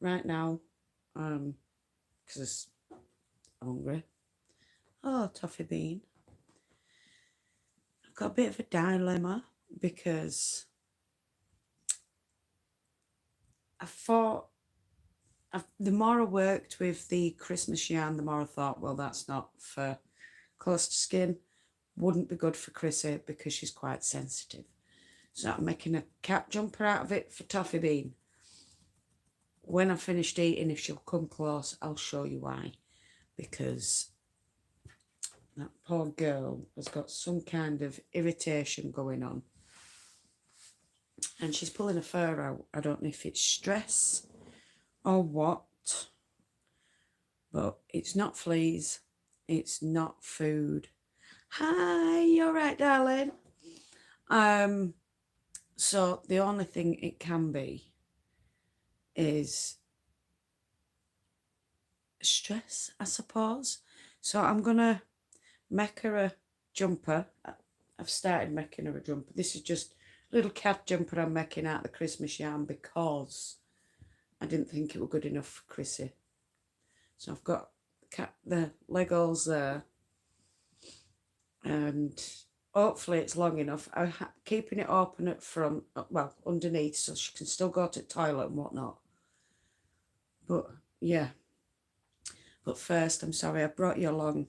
right now, because I'm hungry. Oh, toffee bean. I've got a bit of a dilemma because I thought the more I worked with the Christmas yarn, the more I thought, well, that's not for close to skin. Wouldn't be good for Chrissy because she's quite sensitive. So I'm making a cat jumper out of it for Toffee Bean. When I've finished eating, if she'll come close, I'll show you why. Because that poor girl has got some kind of irritation going on. And she's pulling her fur out. I don't know if it's stress or what. But it's not fleas. It's not food. Hi, you all right, darling? So the only thing it can be is stress, I suppose. So I'm gonna make her a jumper. I've started making her a jumper. This is just a little cat jumper I'm making out of the Christmas yarn because I didn't think it was good enough for Chrissy. So I've got the Legos there, and hopefully it's long enough. I'm keeping it open at front, well, underneath, so she can still go to the toilet and whatnot. But yeah. But first, I'm sorry I brought you along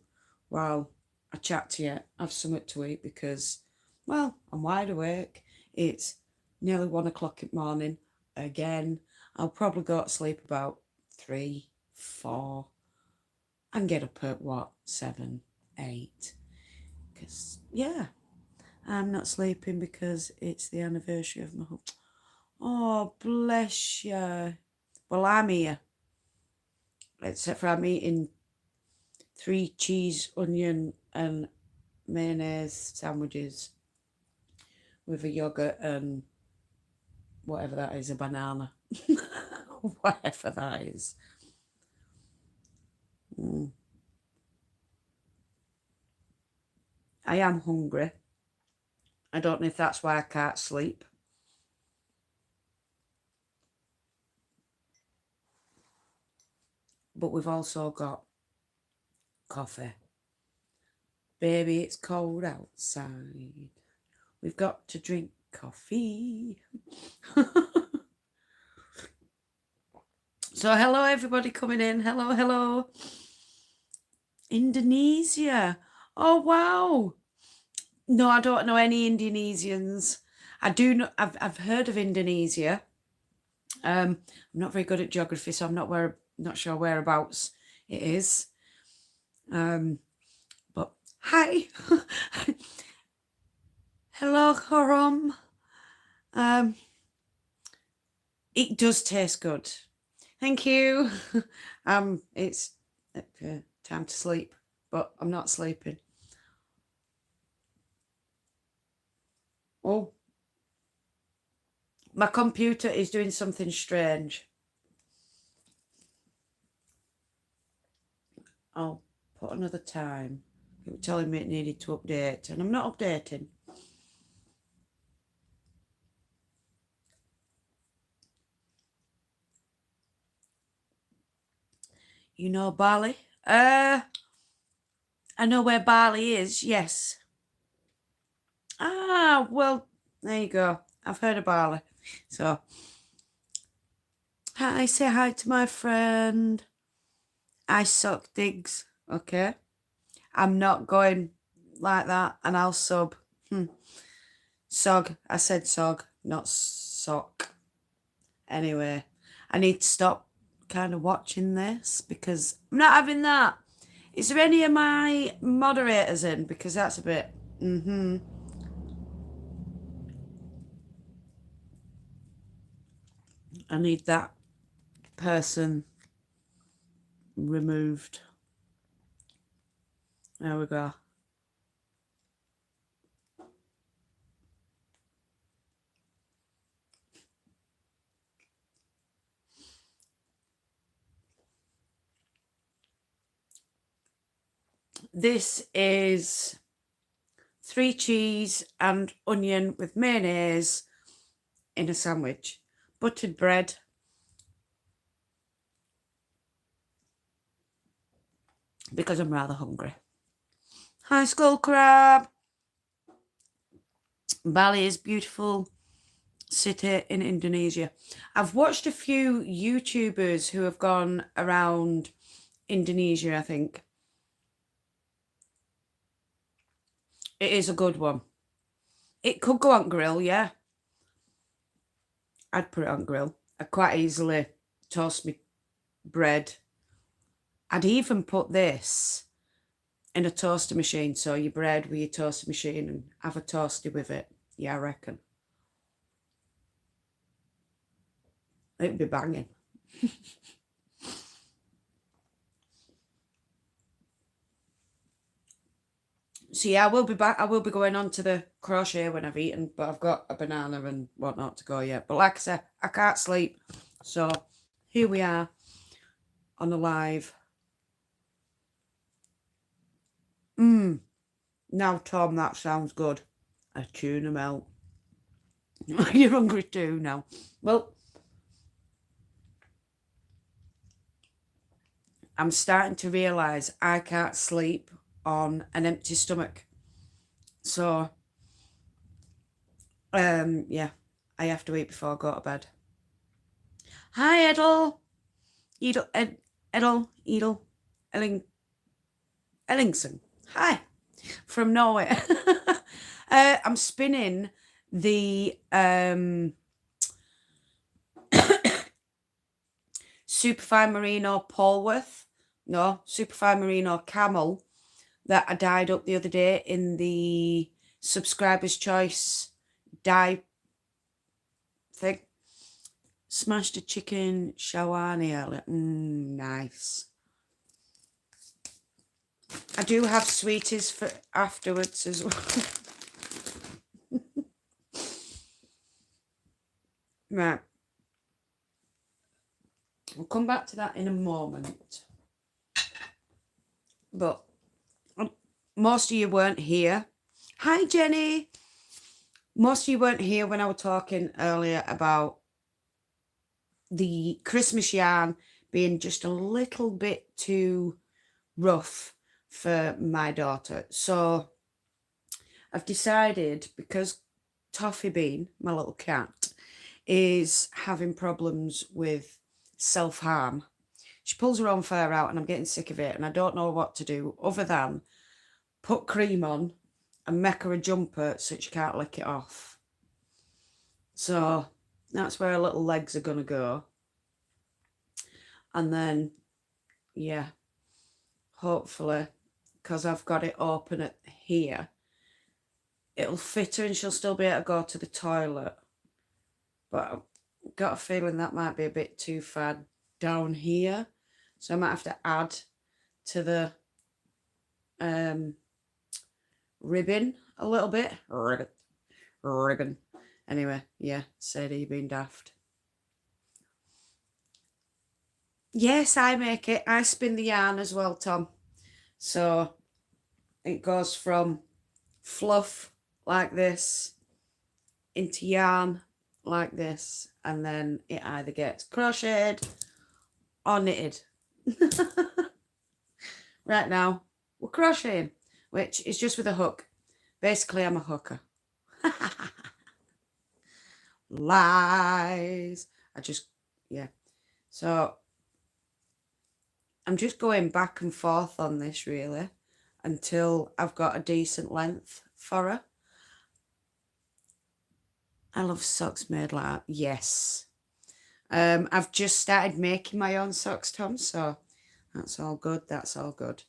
while I chat to you, have something to eat because, well, I'm wide awake. It's nearly 1 o'clock in the morning again. I'll probably go to sleep about 3, 4, and get up at what, 7, 8. Because, yeah, I'm not sleeping because it's the anniversary of my home. Oh, bless you. Well, I'm here. Except for I'm eating 3 cheese, onion, and mayonnaise sandwiches with a yogurt and whatever that is, a banana. Whatever that is. I am hungry. I don't know if that's why I can't sleep. But we've also got coffee. Baby, it's cold outside. We've got to drink coffee. So hello everybody coming in. Hello, hello. Indonesia. Oh wow. No, I don't know any Indonesians. I do know, I've heard of Indonesia. I'm not very good at geography, so I'm not sure whereabouts it is. But hi. Hello, Coram. It does taste good. Thank you. It's time to sleep, but I'm not sleeping. Oh, my computer is doing something strange. I'll put another time. It was telling me it needed to update, and I'm not updating. You know Bali? I know where Bali is, yes. Ah, well, there you go. I've heard of Bali. So, hi, say hi to my friend. I suck digs, okay? I'm not going like that, and I'll sub. Sog. I said sog, not sock. Anyway, I need to stop kind of watching this because I'm not having that. Is there any of my moderators in? Because that's a bit... I need that person removed. There we go. This is 3 cheese and onion with mayonnaise in a sandwich. Buttered bread. because I'm rather hungry. Hi, Skull Crab. Bali is beautiful city in Indonesia. I've watched a few YouTubers who have gone around Indonesia, I think. It is a good one. It could go on grill, yeah. I'd put it on grill. I'd quite easily toast my bread. I'd even put this in a toaster machine, so your bread with your toaster machine and have a toasty with it. Yeah, I reckon. It'd be banging. So yeah, I will be back. I will be going on to the crochet when I've eaten, but I've got a banana and whatnot to go yet. But like I said, I can't sleep. So here we are on the live. Now, Tom, that sounds good. A tuna melt. You're hungry too now. Well, I'm starting to realise I can't sleep on an empty stomach. So, yeah, I have to eat before I go to bed. Hi, Edel. Edel, Ellingson. Hi, from Norway. I'm spinning the Superfine Merino Polworth. No, Superfine Merino Camel that I dyed up the other day in the Subscriber's Choice dye thing. Smashed a chicken shawani earlier. Nice. I do have sweeties for afterwards as well. Right. We'll come back to that in a moment. But most of you weren't here. Hi, Jenny. Most of you weren't here when I was talking earlier about the Christmas yarn being just a little bit too rough for my daughter. So I've decided, because Toffee Bean, my little cat, is having problems with self-harm. She pulls her own fur out and I'm getting sick of it, and I don't know what to do other than put cream on and make her a jumper so she can't lick it off. So that's where her little legs are going to go. And then, yeah, hopefully, because I've got it open at here, it'll fit her and she'll still be able to go to the toilet. But I've got a feeling that might be a bit too far down here. So I might have to add to the ribbon a little bit. Ribbon. Anyway, yeah, Sadie being daft. Yes, I make it. I spin the yarn as well, Tom. So it goes from fluff like this into yarn like this, and then it either gets crocheted or knitted. Right now, we're crocheting, which is just with a hook. Basically, I'm a hooker. Lies. Yeah. So I'm just going back and forth on this, really, until I've got a decent length for her. I love socks made like that. Yes. I've just started making my own socks, Tom, so that's all good. That's all good.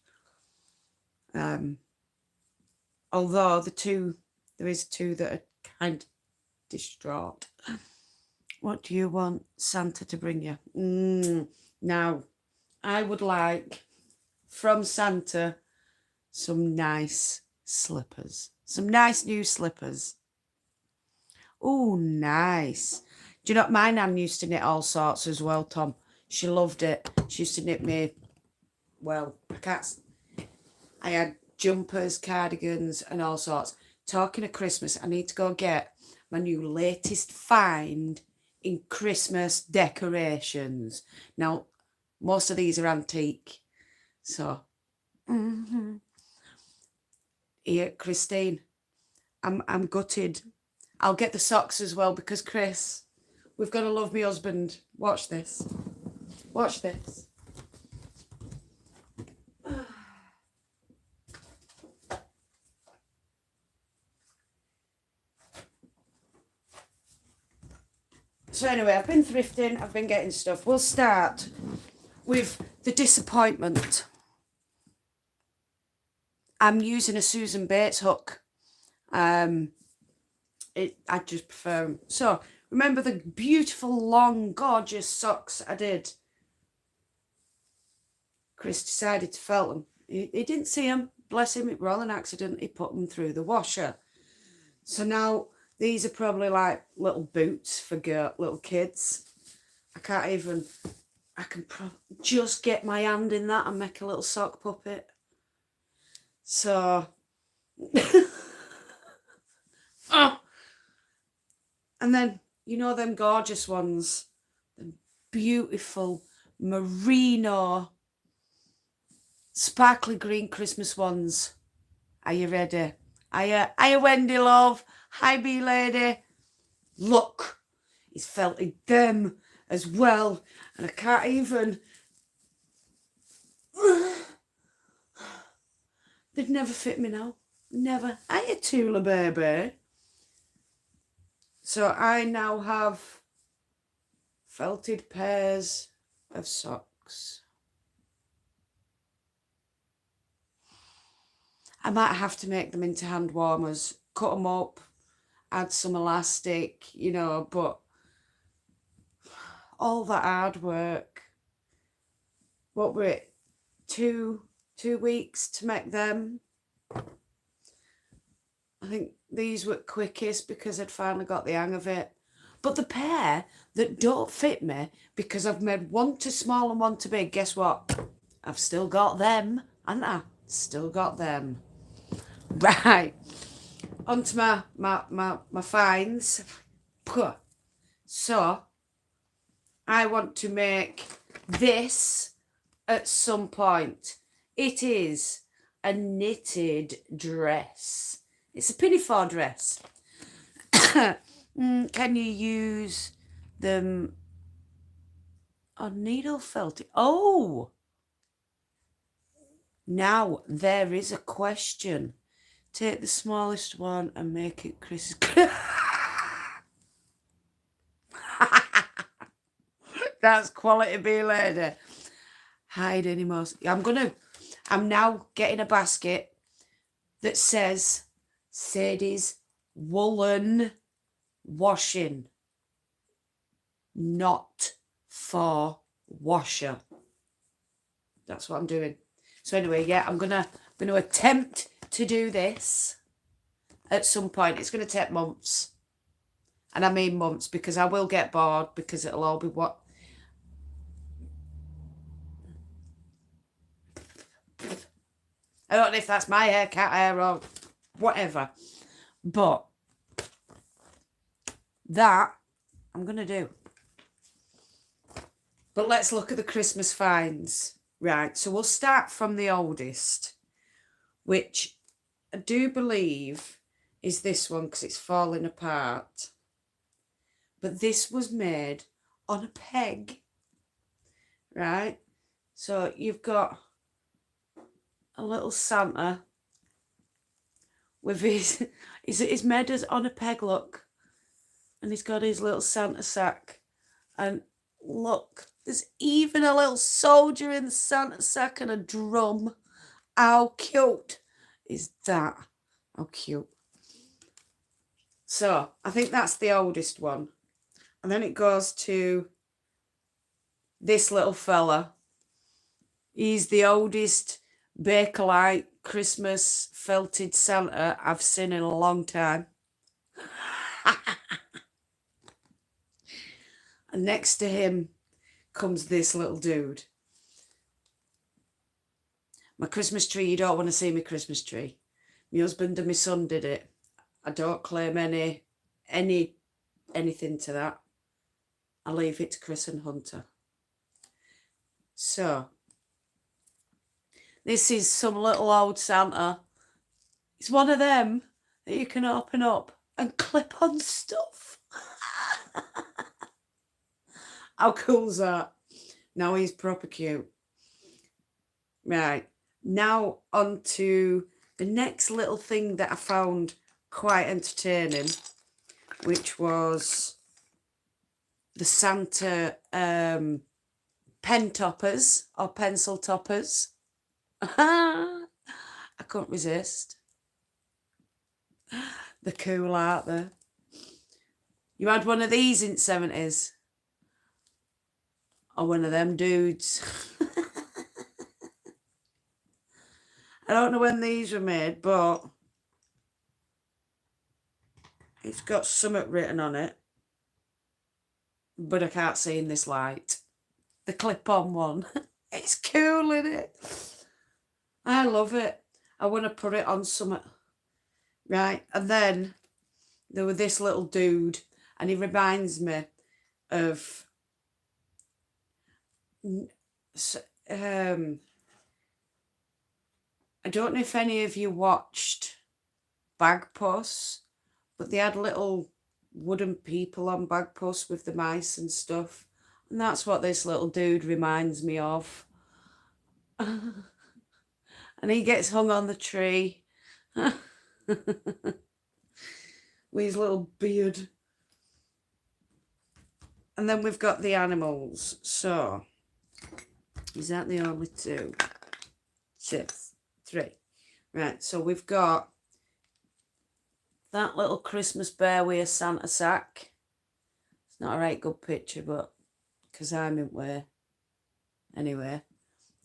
Although there is two that are kind of distraught. What do you want Santa to bring you? Now, I would like from Santa some nice slippers. Some nice new slippers. Oh, nice. Do you know, my nan used to knit all sorts as well, Tom. She loved it. She used to knit me, well, I had jumpers, cardigans, and all sorts. Talking of Christmas, I need to go get my new latest find in Christmas decorations. Now, most of these are antique, so Here, Christine, I'm gutted. I'll get the socks as well because Chris, we've got to love me husband. Watch this. Watch this. So anyway, I've been thrifting, I've been getting stuff. We'll start with the disappointment. I'm using a Susan Bates hook. I just prefer them. So, remember the beautiful, long, gorgeous socks I did? Chris decided to felt them. He didn't see them. Bless him, it was all an accident. He put them through the washer. So now these are probably like little boots for little kids. I can just get my hand in that and make a little sock puppet. So, oh. And then, you know them gorgeous ones, the beautiful merino, sparkly green Christmas ones. Are you ready? Hiya, Wendy love. Hi, bee lady. Look, he's felted them as well, and I can't even. They've never fit me now. Never. Hiya, Tula baby. So I now have felted pairs of socks. I might have to make them into hand warmers, cut them up, add some elastic, but all that hard work. What were it? 2 weeks to make them. I think these were quickest because I'd finally got the hang of it. But the pair that don't fit me because I've made one too small and one too big, guess what? I've still got them, haven't I? Still got them. Right. On to my finds. So, I want to make this at some point. It is a knitted dress. It's a pinafore dress. Can you use them on needle felting? Oh! Now, there is a question. Take the smallest one and make it Chris. That's quality, bee lady. Hide any more. I'm now getting a basket that says Sadie's woolen washing, not for washer. That's what I'm doing. So anyway, yeah, I'm gonna attempt to do this at some point. It's gonna take months, and I mean months, because I will get bored, because it'll all be what. I don't know if that's my hair, cat hair, or whatever, but that I'm gonna do. But let's look at the Christmas finds. Right, so we'll start from the oldest, which I do believe is this one because it's falling apart. But this was made on a peg, right? So you've got a little Santa with he's made us on a peg, look. And he's got his little Santa sack. And look, there's even a little soldier in the Santa sack and a drum. How cute is that? How cute. So, I think that's the oldest one. And then it goes to this little fella. He's the oldest Bakelite Christmas felted Santa I've seen in a long time. And next to him comes this little dude. My Christmas tree, you don't want to see my Christmas tree. My husband and my son did it. I don't claim anything to that. I leave it to Chris and Hunter. So, This is some little old Santa. It's one of them that you can open up and clip on stuff. How cool's that? Now he's proper cute. Right, now on to the next little thing that I found quite entertaining, which was the Santa pen toppers or pencil toppers. I couldn't resist. They're cool, aren't they? You had one of these in the 70s? Or one of them dudes? I don't know when these were made, but it's got something written on it. But I can't see in this light. The clip-on one. It's cool, isn't it? I love it. I want to put it on something. Right, and then there was this little dude, and he reminds me of I don't know if any of you watched Bagpuss, but they had little wooden people on Bagpuss with the mice and stuff, and that's what this little dude reminds me of. And he gets hung on the tree with his little beard. And then we've got the animals. So, is that the only two? 6, 3. Right, so we've got that little Christmas bear with a Santa sack. It's not a right good picture, but because I'm in way. Anyway,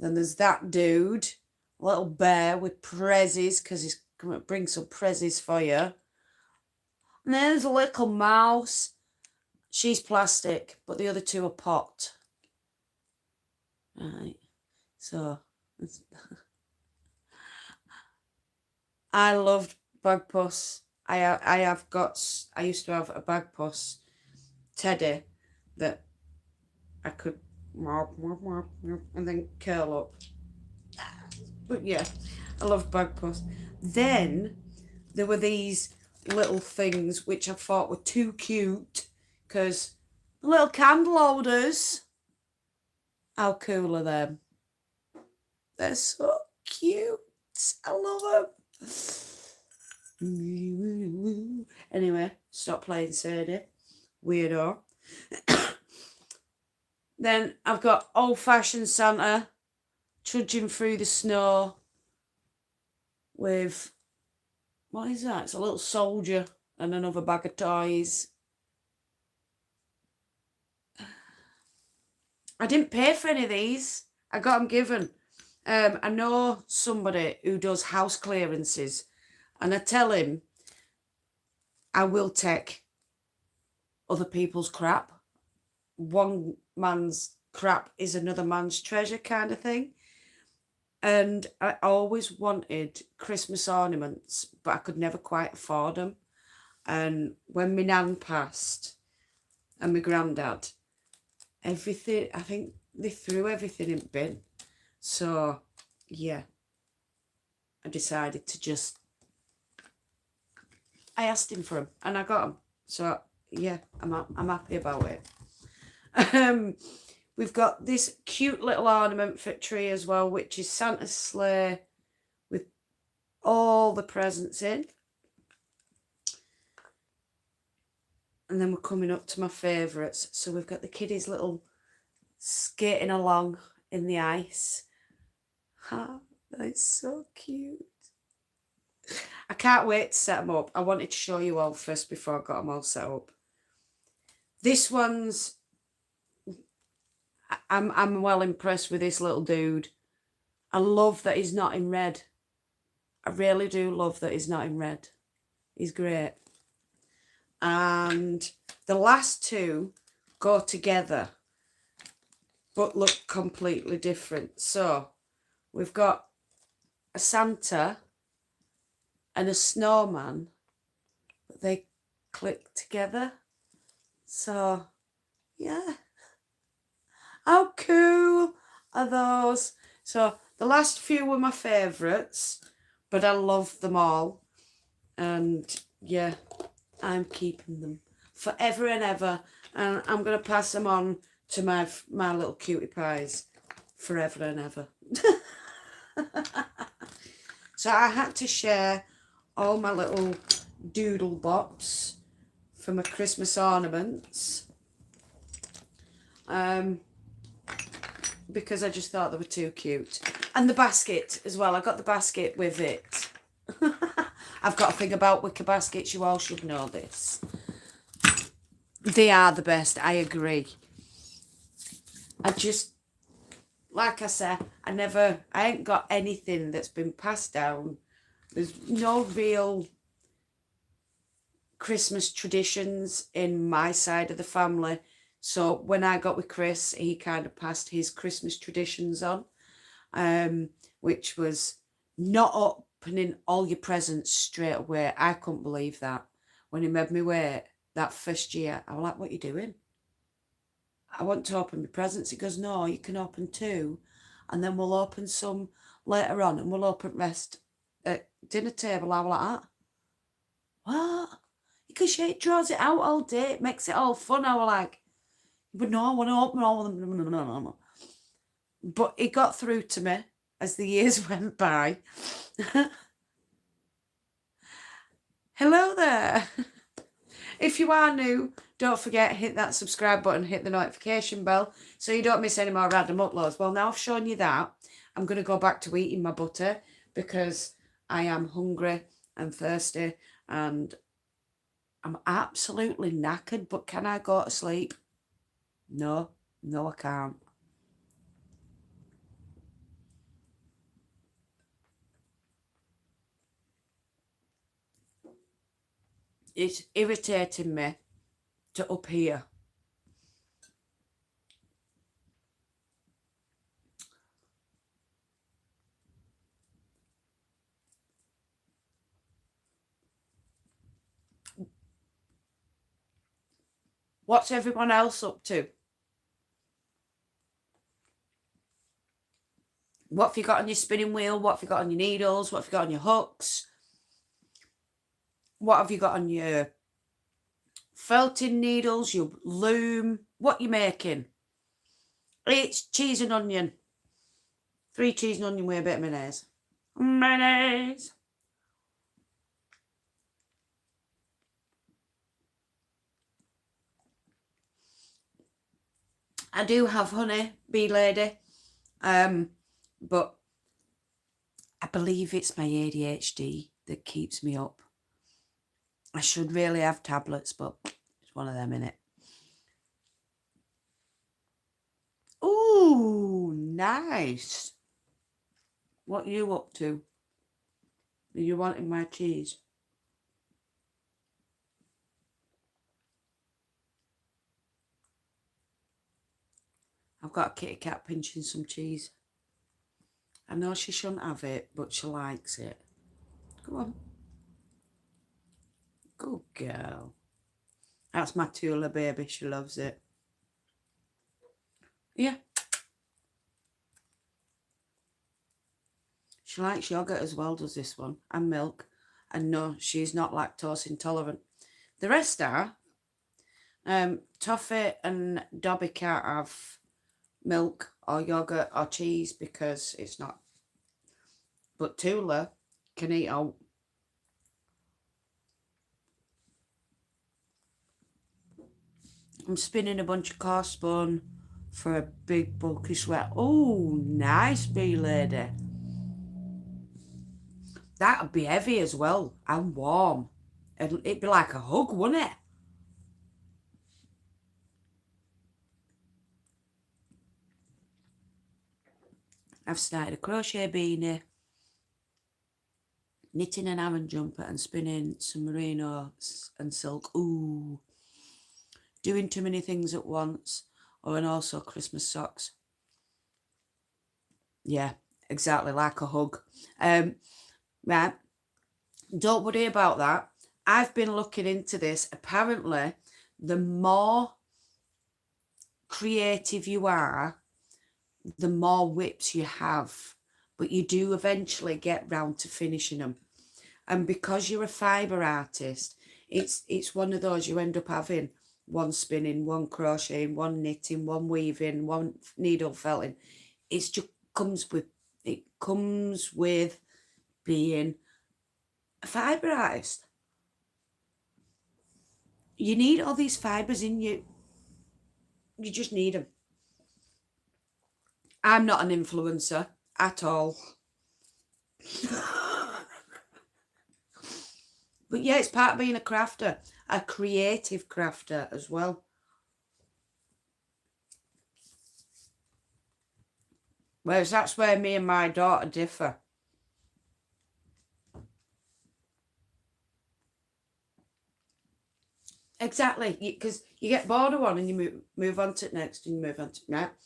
then there's that dude, little bear with prezzies, because he's going to bring some prezzies for you. And then there's a little mouse. She's plastic, but the other two are pot. Right, so I loved Bagpuss. I used to have a Bagpuss teddy that I could and then curl up. But yeah, I loved Bagpuss. Then there were these little things which I thought were too cute, because the little candle holders, how cool are them? They're so cute. I love them. Anyway, stop playing Sadie. Weirdo. Then I've got old-fashioned Santa trudging through the snow with, what is that? It's a little soldier and another bag of toys. I didn't pay for any of these. I got them given. I know somebody who does house clearances, and I tell him I will take other people's crap. One man's crap is another man's treasure kind of thing. And I always wanted Christmas ornaments, but I could never quite afford them. And when my nan passed and my granddad, everything, I think they threw everything in the bin. So, yeah, I decided to just, I asked him for them and I got them. So, yeah, I'm happy about it. We've got this cute little ornament for tree as well, which is Santa's sleigh with all the presents in. And then we're coming up to my favourites. So we've got the kiddies little skating along in the ice. Ah, that's so cute. I can't wait to set them up. I wanted to show you all first before I got them all set up. This one's, I'm well impressed with this little dude. I love that he's not in red. I really do love that he's not in red. He's great. And the last two go together, but look completely different. So we've got a Santa and a snowman, but they click together. So, yeah. How cool are those? So The last few were my favourites, but I love them all. And yeah, I'm keeping them forever and ever. And I'm going to pass them on to my little cutie pies forever and ever. So I had to share all my little doodle box for my Christmas ornaments. Because I just thought they were too cute. And the basket as well. I got the basket with it. I've got a thing about wicker baskets. You all should know this. They are the best. I agree. I just, like I said, I ain't got anything that's been passed down. There's no real Christmas traditions in my side of the family. So when I got with Chris, he kind of passed his Christmas traditions on, which was not opening all your presents straight away. I couldn't believe that. When he made me wait that first year, I was like, what are you doing? I want to open my presents. He goes, no, you can open 2, and then we'll open some later on, and we'll open rest at dinner table. I was like that. What? Because it draws it out all day. It makes it all fun. I was like, but no, I want to open all of them. No. But it got through to me as the years went by. Hello there. If you are new, don't forget, hit that subscribe button, hit the notification bell so you don't miss any more random uploads. Well, now I've shown you that, I'm going to go back to eating my butter because I am hungry and thirsty and I'm absolutely knackered. But can I go to sleep? No, I can't. It's irritating me to up here. What's everyone else up to? What have you got on your spinning wheel? What have you got on your needles? What have you got on your hooks? What have you got on your felting needles, your loom? What you making? It's cheese and onion. 3 cheese and onion with a bit of mayonnaise. Mayonnaise. I do have honey, bee lady. But I believe it's my ADHD that keeps me up. I should really have tablets, but it's one of them, innit? Ooh, nice. What are you up to? Are you wanting my cheese? I've got a kitty cat pinching some cheese. I know she shouldn't have it, but she likes it. Go on. Good girl. That's my Tula baby. She loves it. Yeah. She likes yogurt as well, does this one, and milk. And no, she's not lactose intolerant. The rest are. Toffee and Dobby can't have milk or yogurt or cheese because it's not. But Tula can eat out. I'm spinning a bunch of coarse bone for a big bulky sweat. Oh, nice, bee lady. That'd be heavy as well and warm. It'd be like a hug, wouldn't it? I've started a crochet beanie, knitting an Aran jumper and spinning some merino and silk. Ooh. Doing too many things at once. Oh, and also Christmas socks. Yeah, exactly, like a hug. Right, don't worry about that. I've been looking into this. Apparently, the more creative you are, the more whips you have. but you do eventually get round to finishing them. And because you're a fibre artist, it's one of those you end up having one spinning, one crocheting, one knitting, one weaving, one needle felting. It's just it comes with being a fibre artist. You need all these fibres in you. You just need them. I'm not an influencer at all. But yeah, it's part of being a crafter, a creative crafter as well. Whereas that's where me and my daughter differ. Exactly, because you get bored of one and you move on to the next and you move on to next.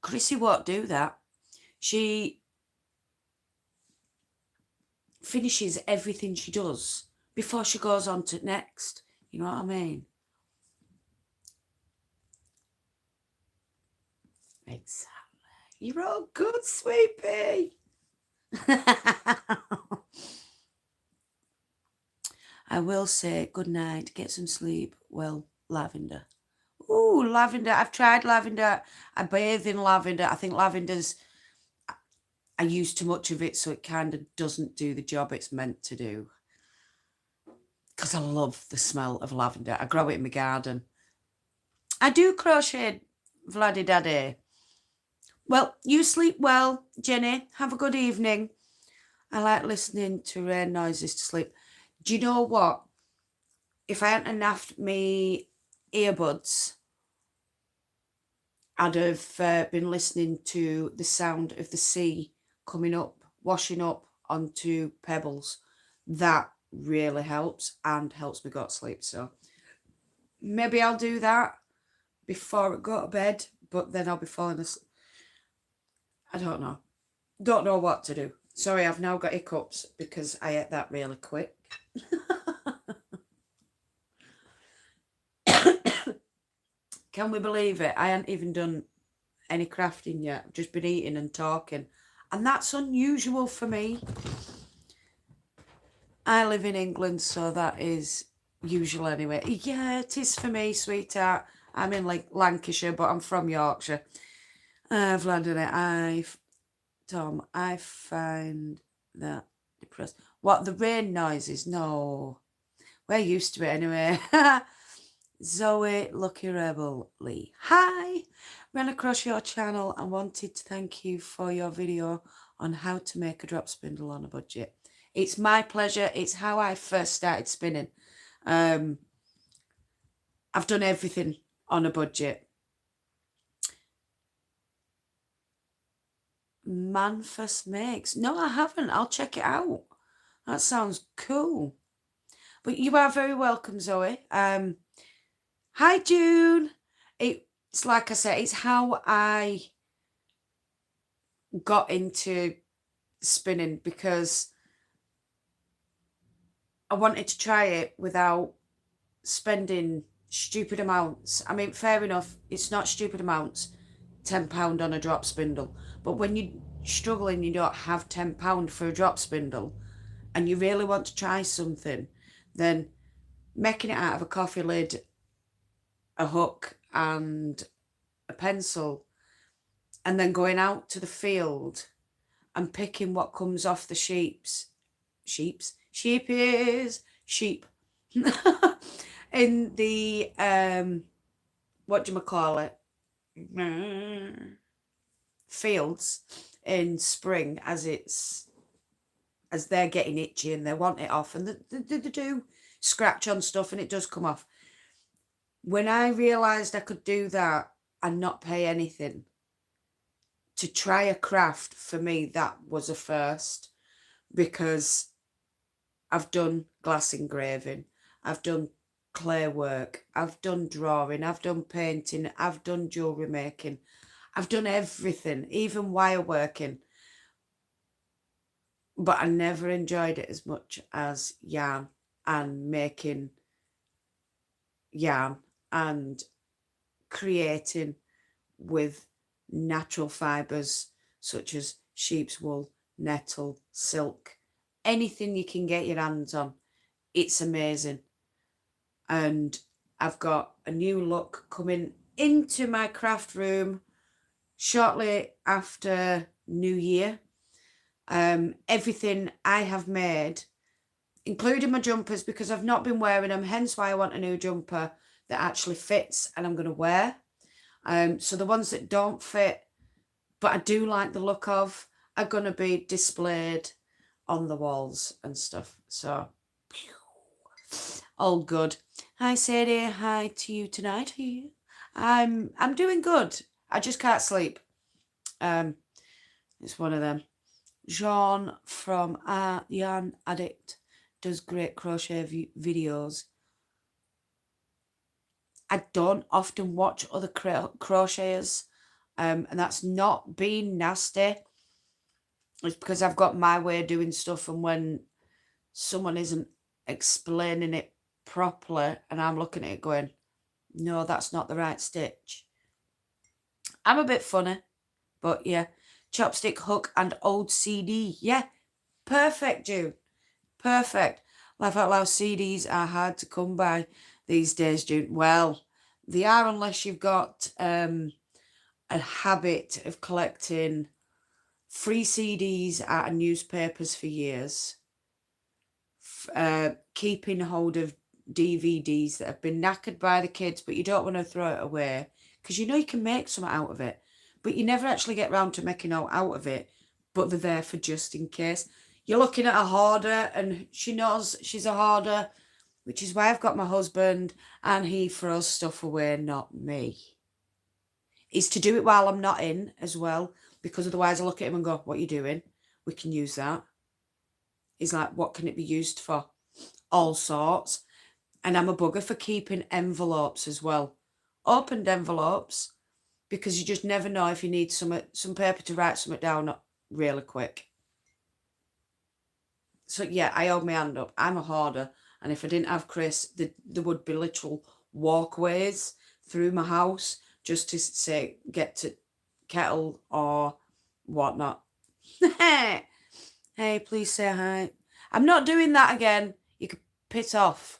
Chrissy won't do that. She finishes everything she does before she goes on to next. You know what I mean? Exactly. You're all good, sweetie. I will say good night. Get some sleep. Well, lavender. Ooh, lavender. I've tried lavender. I bathe in lavender. I think lavender's... I use too much of it, so it kind of doesn't do the job it's meant to do. Because I love the smell of lavender. I grow it in my garden. I do crochet, Vladdy Daddy. Well, you sleep well, Jenny. Have a good evening. I like listening to rain noises to sleep. Do you know what? If I hadn't naffed me earbuds, I'd have been listening to the sound of the sea coming up, washing up onto pebbles. That really helps and helps me go to sleep. So maybe I'll do that before I go to bed, but then I'll be falling asleep. I don't know. Don't know what to do. Sorry, I've now got hiccups because I ate that really quick. Can we believe it? I hadn't even done any crafting yet. I've just been eating and talking. And that's unusual for me. I live in England, so that is usual anyway. Yeah, it is for me, sweetheart. I'm in like Lancashire, but I'm from Yorkshire. I've landed it. Tom, I find that depressed. What, the rain noises? No. We're used to it anyway. Zoe Lucky Rebel Lee. Hi. Ran across your channel and wanted to thank you for your video on how to make a drop spindle on a budget. It's my pleasure. It's how I first started spinning. I've done everything on a budget. Man First Makes. No, I haven't. I'll check it out. That sounds cool. But you are very welcome, Zoe. Hi, June. It's like I said, it's how I got into spinning because I wanted to try it without spending stupid amounts. I mean, fair enough, it's not stupid amounts, £10 on a drop spindle. But when you're struggling, you don't have £10 for a drop spindle and you really want to try something, then making it out of a coffee lid, a hook and a pencil, and then going out to the field and picking what comes off the sheep in the what do you call it, fields in spring as they're getting itchy and they want it off, and they do scratch on stuff and it does come off. When I realised I could do that and not pay anything to try a craft, for me that was a first, because I've done glass engraving, I've done clay work, I've done drawing, I've done painting, I've done jewellery making, I've done everything, even wire working. But I never enjoyed it as much as yarn and making yarn and creating with natural fibres such as sheep's wool, nettle, silk, anything you can get your hands on. It's amazing. And I've got a new look coming into my craft room shortly after New Year. Everything I have made, including my jumpers, because I've not been wearing them, hence why I want a new jumper that actually fits and I'm going to wear. So the ones that don't fit, but I do like the look of, are going to be displayed on the walls and stuff. So, all good. Hi Sadie, hi to you tonight. I'm doing good. I just can't sleep. It's one of them. Jean from Yarn Addict does great crochet videos. I don't often watch other crocheters, and that's not being nasty. It's because I've got my way of doing stuff, and when someone isn't explaining it properly and I'm looking at it going, no, that's not the right stitch. I'm a bit funny, but yeah. Chopstick, hook and old CD. Yeah, perfect, June. Perfect. Laugh out loud, CDs are hard to come by these days, June. Well, they are unless you've got a habit of collecting free CDs out of newspapers for years, keeping hold of DVDs that have been knackered by the kids, but you don't want to throw it away because you know you can make something out of it, but you never actually get round to making out of it, but they're there for just in case. You're looking at a hoarder and she knows she's a hoarder, which is why I've got my husband and he throws stuff away, not me. Is to do it while I'm not in as well, because otherwise I look at him and go, what are you doing? We can use that. He's like, what can it be used for? All sorts. And I'm a bugger for keeping envelopes as well. Opened envelopes, because you just never know if you need some paper to write something down really quick. So yeah, I hold my hand up. I'm a hoarder. And if I didn't have Chris, there would be literal walkways through my house just to say, get to kettle or whatnot. Hey, please say hi. I'm not doing that again. You could piss off.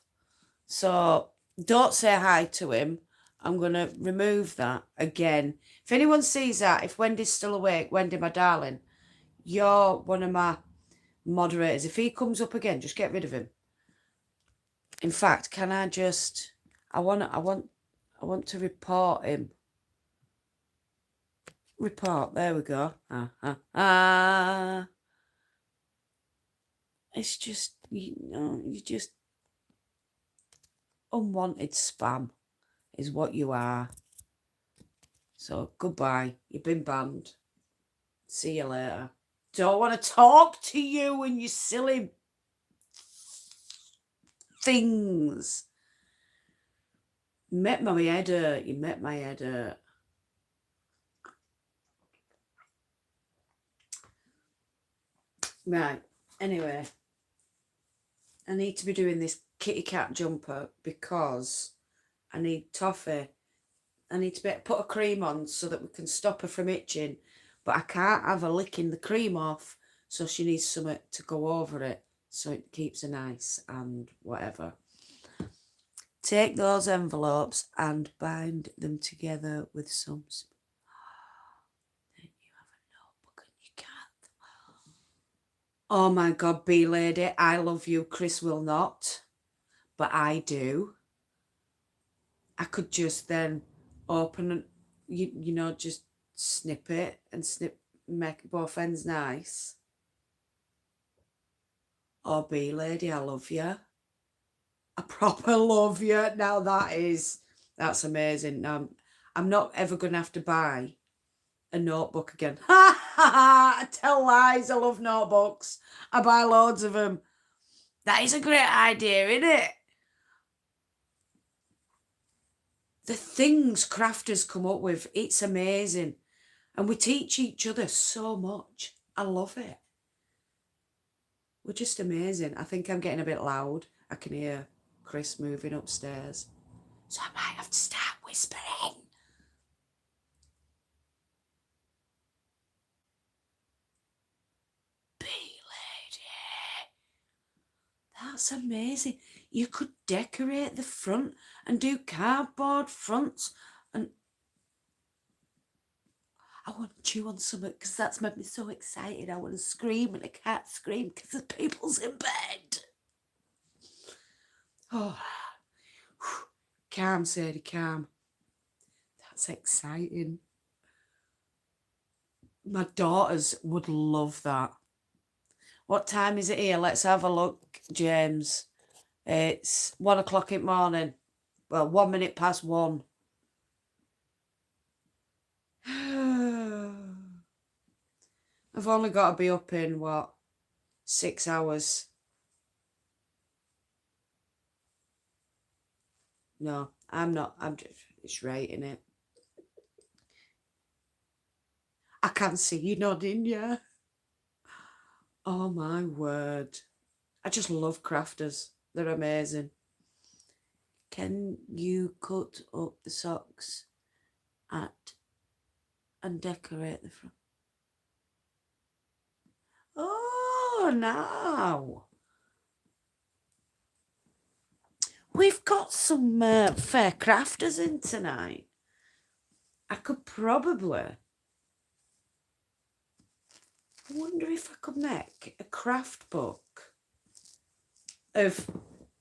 So don't say hi to him. I'm going to remove that again. If anyone sees that, if Wendy's still awake, Wendy, my darling, you're one of my moderators. If he comes up again, just get rid of him. In fact, can I just... I want to report him. Report. There we go. It's just, you just... Unwanted spam is what you are. So, goodbye. You've been banned. See you later. Don't want to talk to you and your silly things. Met my head hurt. You met my head hurt. Right. Anyway, I need to be doing this kitty cat jumper because I need toffee. I need to put a cream on so that we can stop her from itching. But I can't have her licking the cream off, so she needs something to go over it so it keeps her nice and whatever. Take those envelopes and bind them together with some... Then you have a notebook and you can't... Oh my God, bee lady, I love you. Chris will not, but I do. I could just then open and, you know, just snip it and make both ends nice. Oh, bee lady, I love you. I proper love you. Now that's amazing. Now, I'm not ever going to have to buy a notebook again. Ha ha ha! I tell lies. I love notebooks. I buy loads of them. That is a great idea, isn't it? The things crafters come up with, it's amazing. And we teach each other so much. I love it. We're just amazing. I think I'm getting a bit loud. I can hear Chris moving upstairs. So I might have to start whispering. That's amazing. You could decorate the front and do cardboard fronts. And I want to chew on something because that's made me so excited. I want to scream and I can't scream because the people's in bed. Oh, calm, Sadie, calm. That's exciting. My daughters would love that. What time is it here? Let's have a look, James. It's 1 o'clock in the morning. Well, 1 minute past 1. I've only got to be up in, 6 hours? No, I'm not. I'm just rating it. I can see you nodding, yeah. Oh my word. I just love crafters. They're amazing. Can you cut up the socks and decorate the front? Oh, now. We've got some fair crafters in tonight. I could probably... I wonder if I could make a craft book of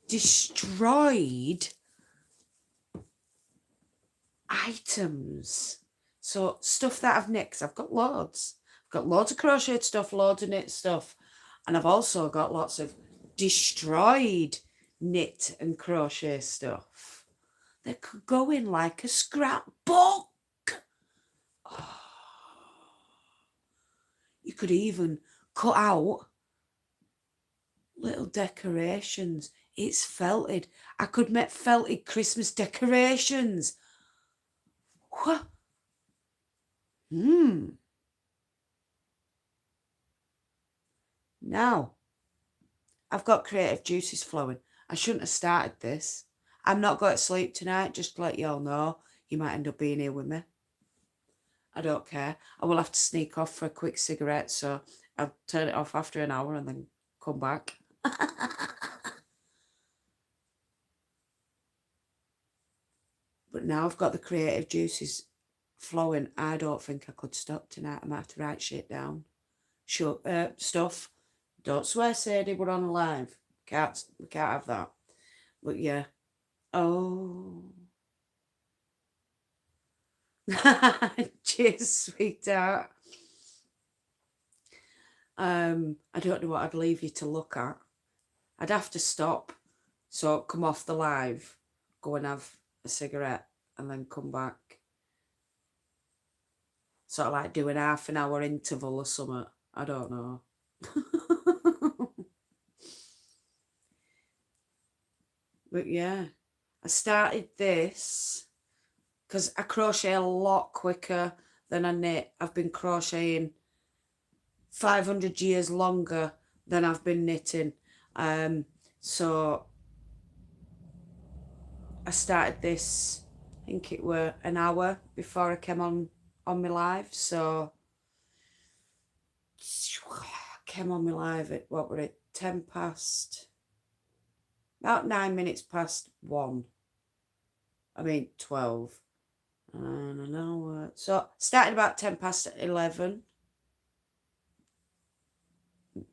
destroyed items. So stuff that I've nicked. I've got loads. I've got loads of crocheted stuff, loads of knit stuff. And I've also got lots of destroyed knit and crochet stuff that could go in like a scrapbook. Oh. You could even cut out little decorations. It's felted. I could make felted Christmas decorations. What? Now, I've got creative juices flowing. I shouldn't have started this. I'm not going to sleep tonight, just to let you all know. You might end up being here with me. I don't care. I will have to sneak off for a quick cigarette, so I'll turn it off after an hour and then come back. But now I've got the creative juices flowing. I don't think I could stop tonight. I might have to write shit down. Stuff. Don't swear, Sadie, we're on live. We can't have that. But yeah. Oh. Cheers, sweetheart. I don't know what I'd leave you to look at. I'd have to stop. So come off the live, go and have a cigarette, and then come back. Sort of like do an half an hour interval or something. I don't know. But yeah, I started this because I crochet a lot quicker than I knit. I've been crocheting 500 years longer than I've been knitting. So I started this, I think it were an hour before I came on my live. So I came on my live at, what were it, 10 past, about 9 minutes past 1. I mean 12. And an hour. So started about 10 past 11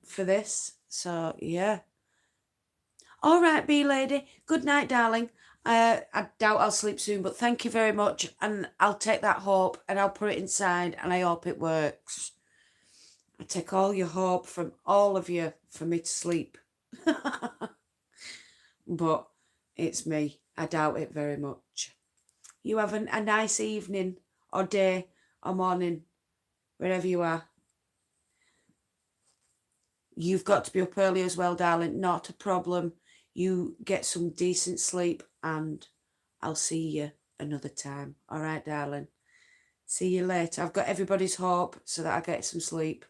for this. So yeah. All right, bee lady. Good night, darling. I doubt I'll sleep soon, but thank you very much. And I'll take that hope and I'll put it inside and I hope it works. I take all your hope from all of you for me to sleep. But it's me. I doubt it very much. You have a nice evening or day or morning, wherever you are. You've got to be up early as well, darling. Not a problem. You get some decent sleep and I'll see you another time. All right, darling. See you later. I've got everybody's hope so that I get some sleep.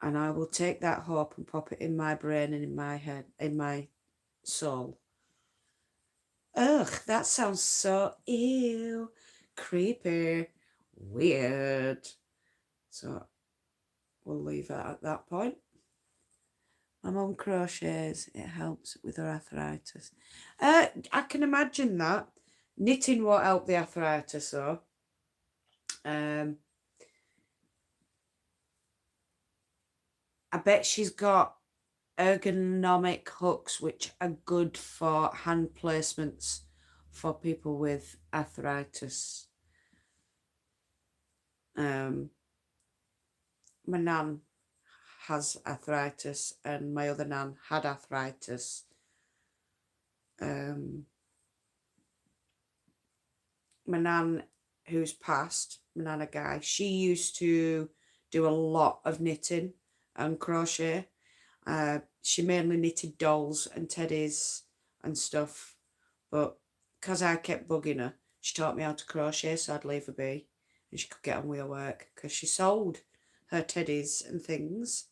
And I will take that hope and pop it in my brain and in my head, in my soul. Ugh, that sounds so ew, creepy, weird. So we'll leave it at that point. My mum crochets. It helps with her arthritis. I can imagine that. Knitting won't help the arthritis, though. I bet she's got ergonomic hooks which are good for hand placements for people with arthritis. My nan has arthritis and my other nan had arthritis. My nan who's passed, my nana Guy, she used to do a lot of knitting and crochet. She mainly knitted dolls and teddies and stuff, but because I kept bugging her, she taught me how to crochet so I'd leave her be and she could get on with her work, because she sold her teddies and things,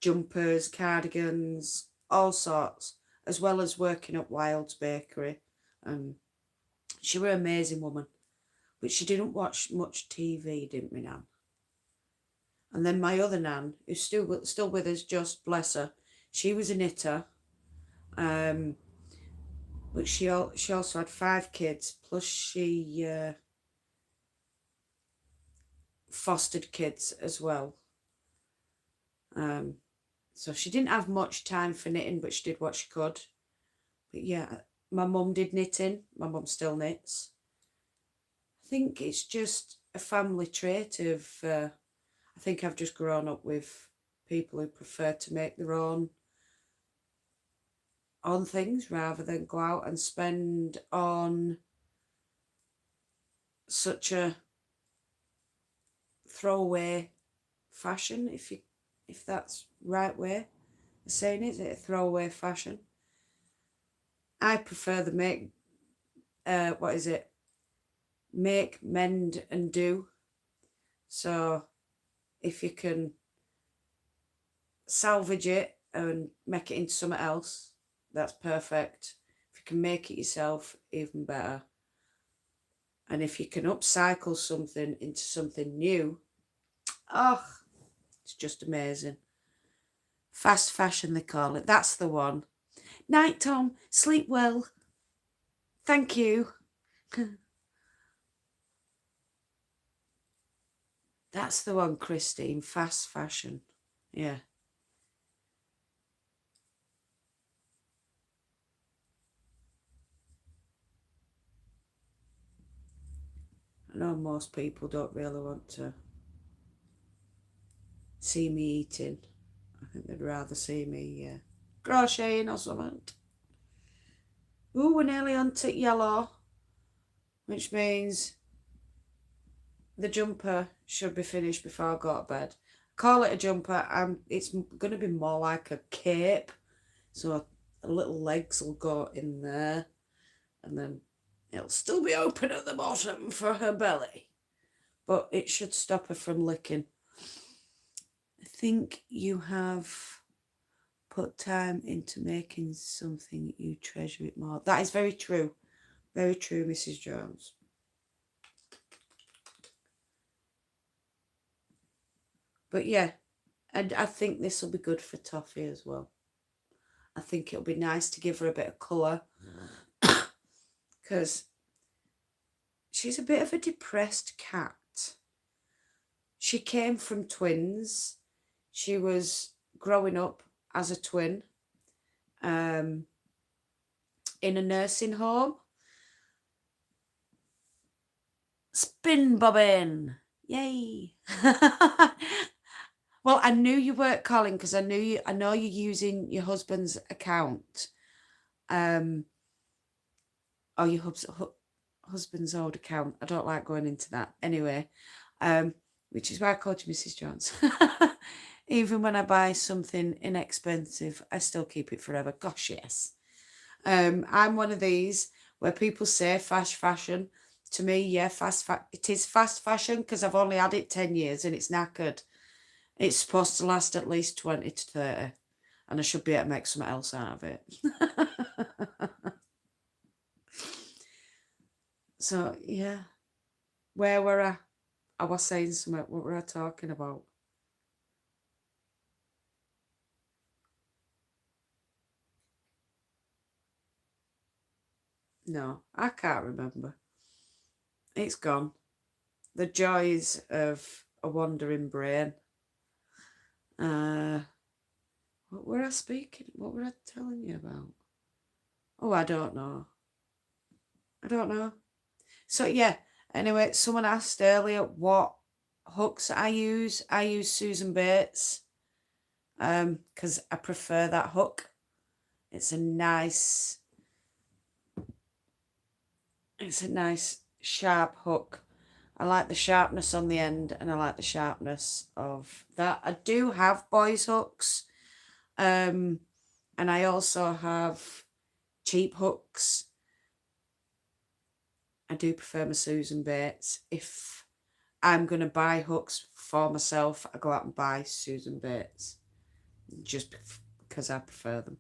jumpers, cardigans, all sorts, as well as working at Wild's Bakery. And she were an amazing woman, but she didn't watch much TV, didn't we, Nan? And then my other nan, who's still with us, just bless her, she was a knitter, but she also had 5 kids, plus she fostered kids as well. So she didn't have much time for knitting, but she did what she could. But yeah, my mum did knitting. My mum still knits. I think it's just a family trait of, I think I've just grown up with people who prefer to make their own things rather than go out and spend on such a throwaway fashion, if that's right way of saying it. Is it a throwaway fashion? I prefer the make, mend and do. So if you can salvage it and make it into something else, that's perfect. If you can make it yourself, even better. And if you can upcycle something into something new, it's just amazing. Fast fashion, they call it. That's the one. Night, Tom. Sleep well. Thank you. That's the one, Christine. Fast fashion. Yeah. I know most people don't really want to see me eating. I think they'd rather see me crocheting or something. Ooh, we're nearly on to yellow, which means the jumper should be finished before I go to bed. Call it a jumper. It's going to be more like a cape. So little legs will go in there, and then it'll still be open at the bottom for her belly. But it should stop her from licking. I think you have put time into making something, you treasure it more. That is very true. Very true, Mrs. Jones. But yeah, and I think this will be good for Toffee as well. I think it'll be nice to give her a bit of colour, because she's a bit of a depressed cat. She came from twins. She was growing up as a twin in a nursing home. Spin bobbing. Yay. Well, I knew you weren't calling because I know you're using your husband's account. Or your husband's old account. I don't like going into that. Anyway, which is why I called you Mrs. Jones. Even when I buy something inexpensive, I still keep it forever. Gosh, yes. I'm one of these where people say fast fashion. To me, yeah, it is fast fashion because I've only had it 10 years and it's knackered. It's supposed to last at least 20 to 30, and I should be able to make something else out of it. So, yeah. Where were I? I was saying something. What were I talking about? No, I can't remember. It's gone. The joys of a wandering brain. What were I speaking? What were I telling you about? Oh, I don't know. I don't know. So yeah. Anyway, someone asked earlier what hooks I use. I use Susan Bates. Because I prefer that hook. It's a nice sharp hook. I like the sharpness on the end, and I like the sharpness of that. I do have boys hooks, and I also have cheap hooks. I do prefer my Susan Bates. If I'm going to buy hooks for myself, I go out and buy Susan Bates just because I prefer them.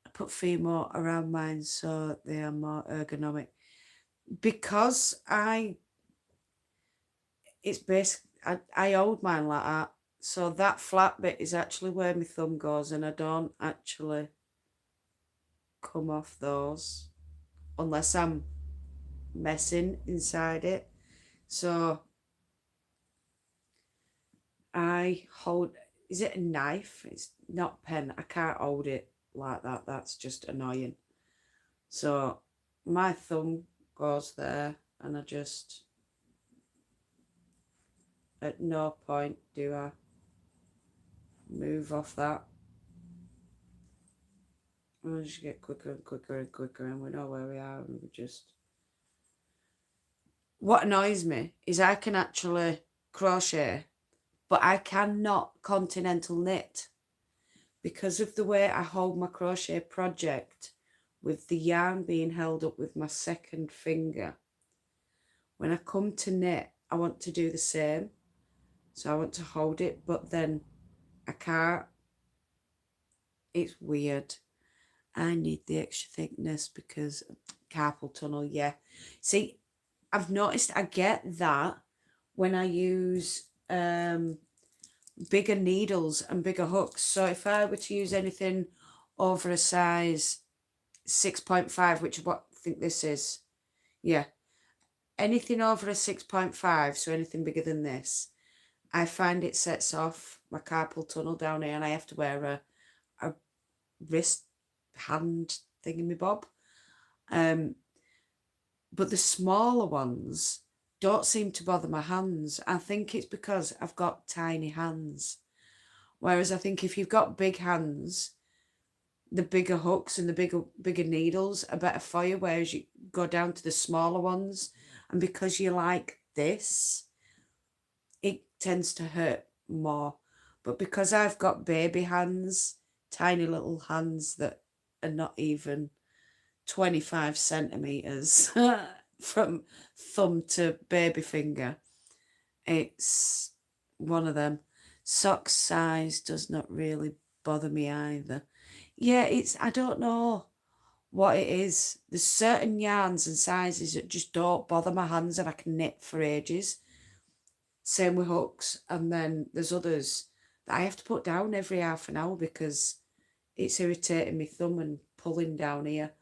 I put Fimo around mine so they are more ergonomic. Because it's basic, I hold mine like that. So that flat bit is actually where my thumb goes, and I don't actually come off those unless I'm messing inside it. So I hold, is it a knife? It's not pen. I can't hold it like that. That's just annoying. So my thumb goes there, and I just, at no point do I move off that. We'll just get quicker and quicker and quicker, and we know where we are, and we just. What annoys me is I can actually crochet, but I cannot continental knit because of the way I hold my crochet project with the yarn being held up with my second finger. When I come to knit, I want to do the same. So I want to hold it, but then I can't. It's weird. I need the extra thickness because carpal tunnel, yeah. See, I've noticed I get that when I use bigger needles and bigger hooks. So if I were to use anything over a size 6.5, which is what I think this is, yeah, anything over a 6.5, so anything bigger than this, I find it sets off my carpal tunnel down here, and I have to wear a wrist hand thingamabob. But the smaller ones don't seem to bother my hands. I think it's because I've got tiny hands. Whereas I think if you've got big hands, the bigger hooks and the bigger needles are better for you, whereas you go down to the smaller ones. And because you like this, it tends to hurt more. But because I've got baby hands, tiny little hands that are not even 25 centimeters from thumb to baby finger, it's one of them. Sock size does not really bother me either. Yeah, I don't know what it is. There's certain yarns and sizes that just don't bother my hands, and I can knit for ages. Same with hooks. And then there's others that I have to put down every half an hour because it's irritating my thumb and pulling down here,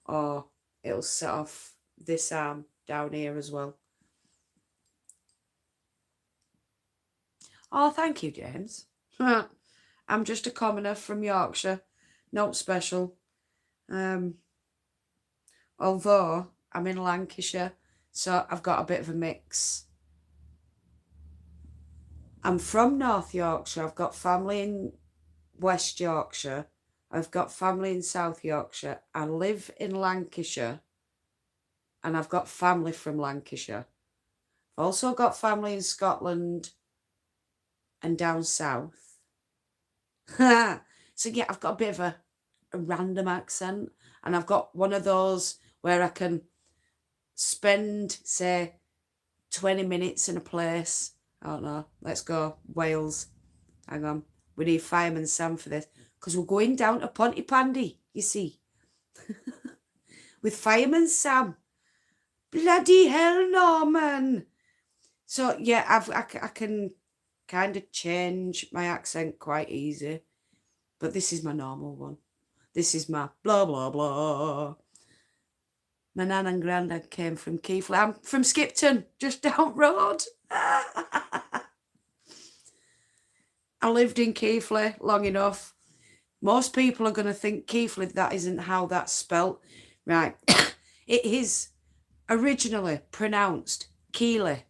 or it'll set off this arm down here as well. Oh, thank you, James. I'm just a commoner from Yorkshire, not special. Although I'm in Lancashire, so I've got a bit of a mix. I'm from North Yorkshire. I've got family in West Yorkshire. I've got family in South Yorkshire. I live in Lancashire, and I've got family from Lancashire. I've also got family in Scotland and down south. So yeah, I've got a bit of a random accent, and I've got one of those where I can spend, say, 20 minutes in a place. I don't know, let's go Wales. Hang on, we need Fireman Sam for this because we're going down to Pontypandy, you see. With Fireman Sam. Bloody hell, Norman. So yeah, I can kind of change my accent quite easy, but this is my normal one. This is my blah, blah, blah. My nan and granddad came from Keighley. I'm from Skipton, just down road. I lived in Keighley long enough. Most people are going to think Keighley, that isn't how that's spelt. Right. It is originally pronounced Keighley.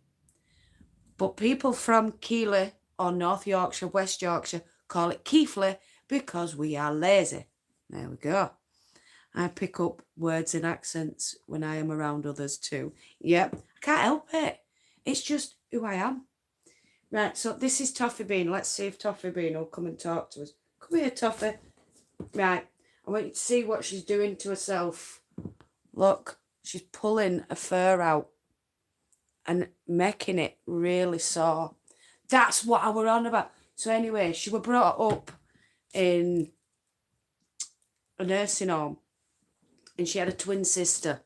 But people from Keighley or North Yorkshire, West Yorkshire call it Keighley because we are lazy. There we go. I pick up words and accents when I am around others too. Yep, I can't help it. It's just who I am. Right, so this is Toffee Bean. Let's see if Toffee Bean will come and talk to us. Come here, Toffee. Right, I want you to see what she's doing to herself. Look, she's pulling a fur out and making it really sore. That's what I were on about. So anyway, she were brought up in a nursing home and she had a twin sister.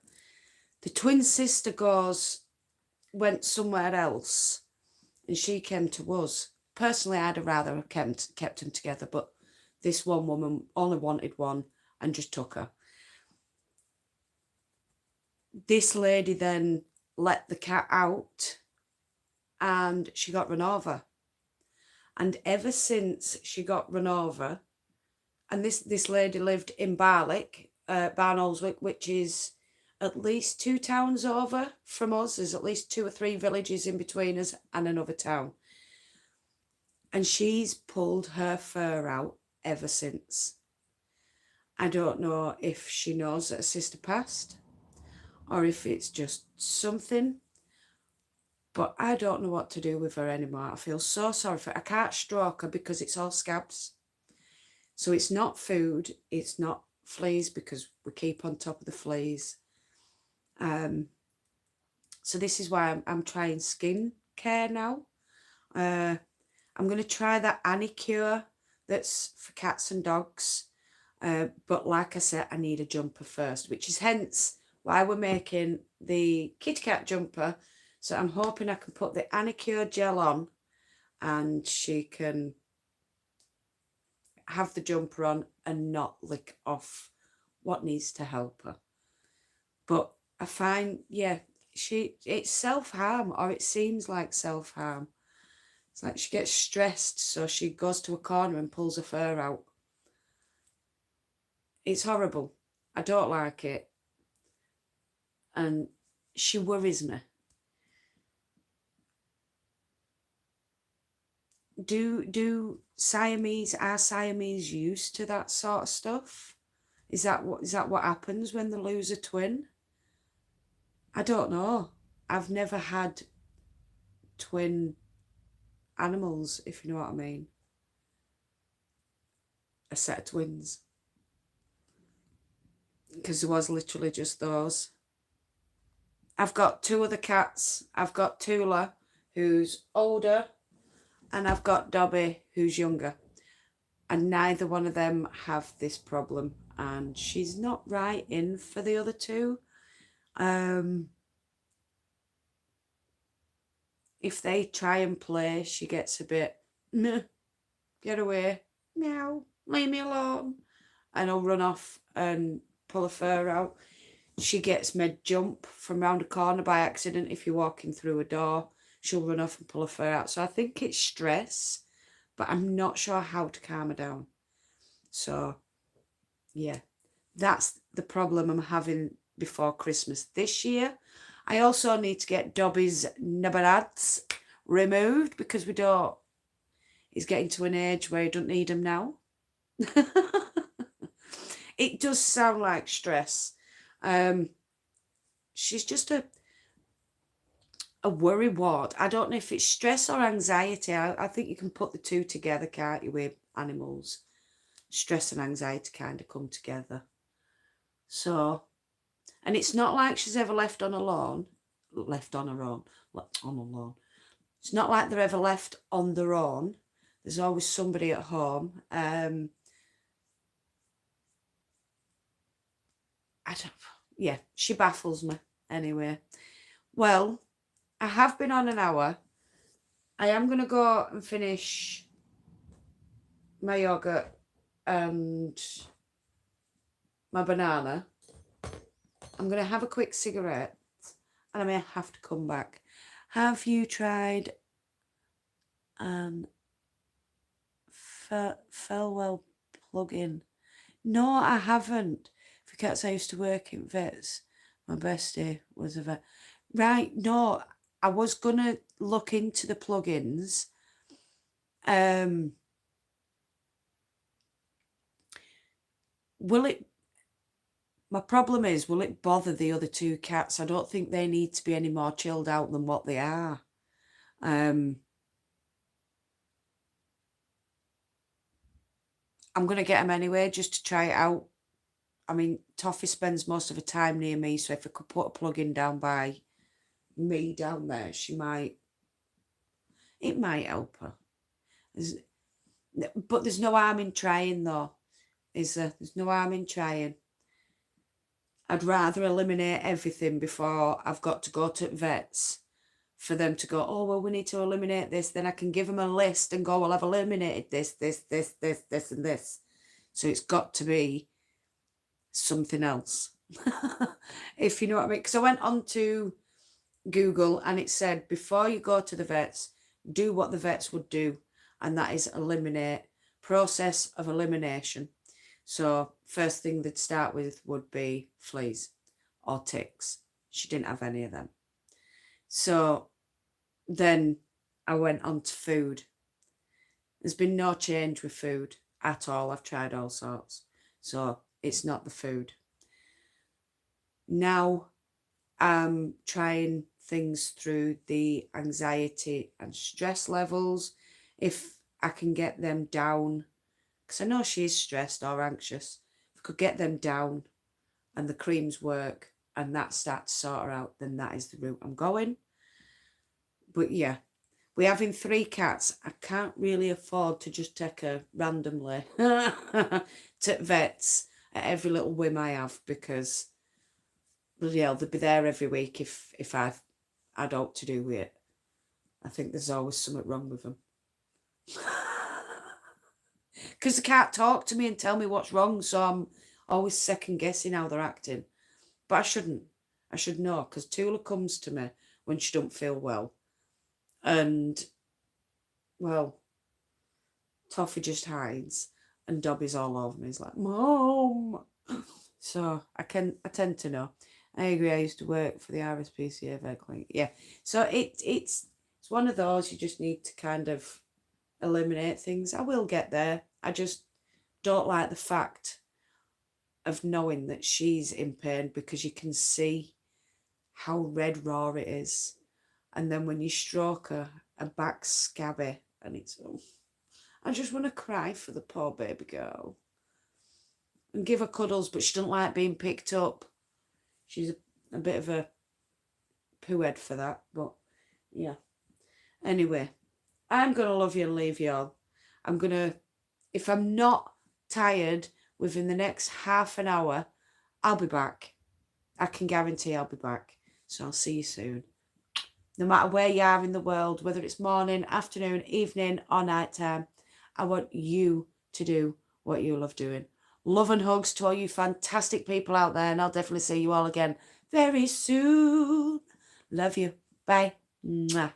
The twin sister went somewhere else and she came to us. Personally, I'd have rather kept them together, but this one woman only wanted one and just took her. This lady then let the cat out and she got run over. And ever since she got run over, and this lady lived in Barlick, Barnoldswick, which is at least 2 towns over from us. There's at least 2 or 3 villages in between us and another town. And she's pulled her fur out ever since. I don't know if she knows that her sister passed or if it's just something, but I don't know what to do with her anymore. I feel so sorry for her. I can't stroke her because it's all scabs. So it's not food, it's not fleas because we keep on top of the fleas. So this is why I'm trying skin care now. I'm going to try that Anicure that's for cats and dogs. But like I said, I need a jumper first, which is hence why we're making the kitty cat jumper. So I'm hoping I can put the Anicure gel on and she can have the jumper on and not lick off what needs to help her. But I find, yeah, it's self-harm, or it seems like self-harm. It's like she gets stressed, so she goes to a corner and pulls her fur out. It's horrible. I don't like it. And she worries me. Are Siamese used to that sort of stuff? Is that what happens when they lose a twin? I don't know. I've never had twin animals, if you know what I mean. A set of twins. Because there was literally just those. I've got 2 other cats. I've got Tula, who's older, and I've got Dobby, who's younger. And neither one of them have this problem. And she's not right in for the other 2. If they try and play, she gets a bit, meh, get away, meow, leave me alone. And I'll run off and pull her fur out. She gets made jump from round a corner by accident. If you're walking through a door, she'll run off and pull her fur out. So I think it's stress, but I'm not sure how to calm her down. So, yeah, that's the problem I'm having before Christmas this year. I also need to get Dobby's nabarads removed because he's getting to an age where he doesn't need them now. It does sound like stress. She's just a worry ward. I don't know if it's stress or anxiety. I think you can put the 2 together, can't you, with animals? Stress and anxiety kind of come together. So, and it's not like she's ever left on her own. It's not like they're ever left on their own. There's always somebody at home. She baffles me anyway. Well, I have been on an hour. I am going to go and finish my yogurt and my banana. I'm going to have a quick cigarette and I may have to come back. Have you tried an Felwell plug-in? No, I haven't. Because I used to work in vets. My bestie was a vet. Right, no, I was going to look into the plugins. Will it... My problem is, will it bother the other two cats? I don't think they need to be any more chilled out than what they are. I'm going to get them anyway, just to try it out. I mean, Toffee spends most of her time near me, so if I could put a plug-in down by me down there, it might help her. But there's no harm in trying, though, is there? There's no harm in trying. I'd rather eliminate everything before I've got to go to vets for them to go, oh, well, we need to eliminate this. Then I can give them a list and go, well, I've eliminated this, and this. So it's got to be something else. If you know what I mean. Because I went on to Google and it said, before you go to the vets, do what the vets would do. And that is eliminate, process of elimination. So first thing they'd start with would be fleas or ticks. She didn't have any of them. So then I went on to food. There's been no change with food at all. I've tried all sorts. So it's not the food. Now I'm trying things through the anxiety and stress levels. If I can get them down, because I know she's stressed or anxious. If I could get them down and the creams work and that starts to sort her out, then that is the route I'm going. But yeah, we're having 3 cats. I can't really afford to just take her randomly to vets at every little whim I have, because bloody hell, they'll be there every week if I've had aught to do with it. I think there's always something wrong with them. Because they can't talk to me and tell me what's wrong, so I'm always second guessing how they're acting. But I shouldn't. I should know, because Tula comes to me when she don't feel well. And, well, Toffee just hides and Dobby's all over me. He's like, Mom. So I tend to know. I agree, I used to work for the RSPCA vet clinic. Yeah. So it's one of those you just need to kind of eliminate things. I will get there. I just don't like the fact of knowing that she's in pain, because you can see how red raw it is. And then when you stroke her back's scabby, and it's, oh, I just want to cry for the poor baby girl and give her cuddles, but she doesn't like being picked up. She's a bit of a poo head for that, but yeah. Anyway, I'm going to love you and leave you all. I'm going to, if I'm not tired within the next half an hour, I'll be back. I can guarantee I'll be back. So I'll see you soon. No matter where you are in the world, whether it's morning, afternoon, evening, or night time, I want you to do what you love doing. Love and hugs to all you fantastic people out there, and I'll definitely see you all again very soon. Love you. Bye. Mwah.